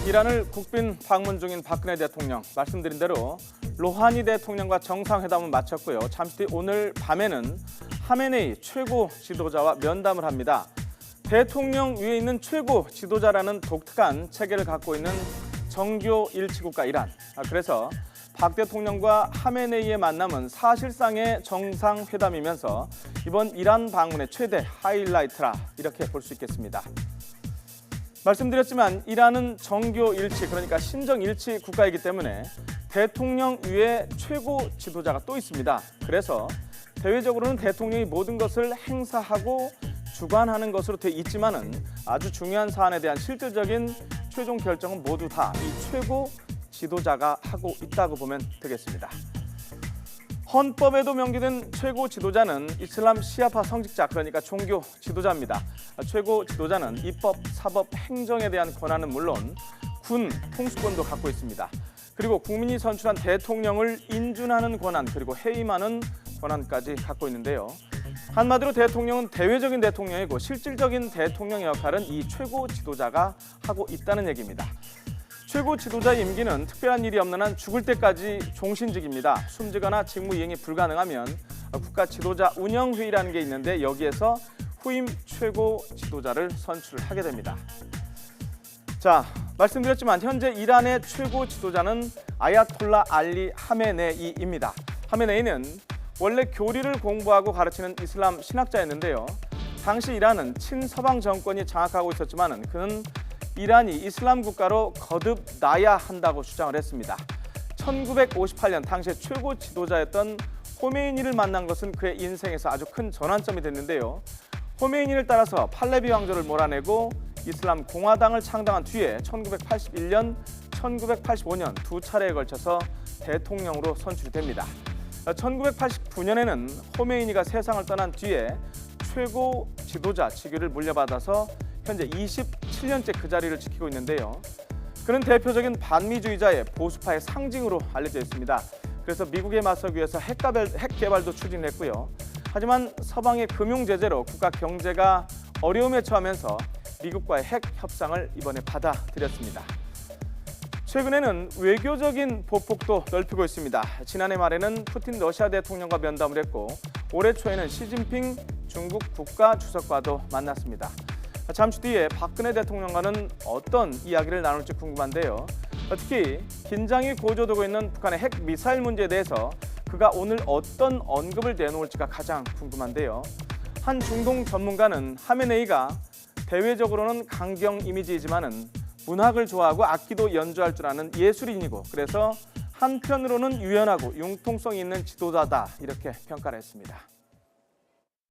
이란을 국빈 방문 중인 박근혜 대통령, 말씀드린 대로 로하니 대통령과 정상회담을 마쳤고요. 잠시 뒤 오늘 밤에는 하메네이 최고 지도자와 면담을 합니다. 대통령 위에 있는 최고 지도자라는 독특한 체계를 갖고 있는 정교 일치국가 이란. 그래서 박 대통령과 하메네이의 만남은 사실상의 정상회담이면서 이번 이란 방문의 최대 하이라이트라 이렇게 볼 수 있겠습니다. 말씀드렸지만 이란은 정교 일치, 그러니까 신정 일치 국가이기 때문에 대통령 위에 최고 지도자가 또 있습니다. 그래서 대외적으로는 대통령이 모든 것을 행사하고 주관하는 것으로 돼 있지만은 아주 중요한 사안에 대한 실질적인 최종 결정은 모두 다 이 최고 지도자가 하고 있다고 보면 되겠습니다. 헌법에도 명기된 최고 지도자는 이슬람 시아파 성직자, 그러니까 종교 지도자입니다. 최고 지도자는 입법, 사법, 행정에 대한 권한은 물론 군 통수권도 갖고 있습니다. 그리고 국민이 선출한 대통령을 인준하는 권한, 그리고 해임하는 권한까지 갖고 있는데요. 한마디로 대통령은 대외적인 대통령이고 실질적인 대통령의 역할은 이 최고 지도자가 하고 있다는 얘기입니다. 최고 지도자의 임기는 특별한 일이 없는 한 죽을 때까지 종신직입니다. 숨지거나 직무 이행이 불가능하면 국가 지도자 운영회의라는 게 있는데 여기에서 후임 최고 지도자를 선출하게 됩니다. 자, 말씀드렸지만 현재 이란의 최고 지도자는 아야톨라 알리 하메네이입니다. 하메네이는 원래 교리를 공부하고 가르치는 이슬람 신학자였는데요. 당시 이란은 친서방 정권이 장악하고 있었지만 그는 이란이 이슬람 국가로 거듭나야 한다고 주장을 했습니다. 1958년 당시의 최고 지도자였던 호메이니를 만난 것은 그의 인생에서 아주 큰 전환점이 됐는데요. 호메이니를 따라서 팔레비 왕조를 몰아내고 이슬람 공화당을 창당한 뒤에 1981년, 1985년 두 차례에 걸쳐서 대통령으로 선출이 됩니다. 1989년에는 호메이니가 세상을 떠난 뒤에 최고 지도자 직위를 물려받아서 현재 27년째 그 자리를 지키고 있는데요. 그는 대표적인 반미주의자의 보수파의 상징으로 알려져 있습니다. 그래서 미국에 맞서기 위해서 핵 개발도 추진했고요. 하지만 서방의 금융 제재로 국가 경제가 어려움에 처하면서 미국과의 핵 협상을 이번에 받아들였습니다. 최근에는 외교적인 보폭도 넓히고 있습니다. 지난해 말에는 푸틴 러시아 대통령과 면담을 했고 올해 초에는 시진핑 중국 국가주석과도 만났습니다. 잠시 뒤에 박근혜 대통령과는 어떤 이야기를 나눌지 궁금한데요. 특히 긴장이 고조되고 있는 북한의 핵 미사일 문제에 대해서 그가 오늘 어떤 언급을 내놓을지가 가장 궁금한데요. 한 중동 전문가는 하메네이가 대외적으로는 강경 이미지이지만은 문학을 좋아하고 악기도 연주할 줄 아는 예술인이고 그래서 한편으로는 유연하고 융통성이 있는 지도자다 이렇게 평가를 했습니다.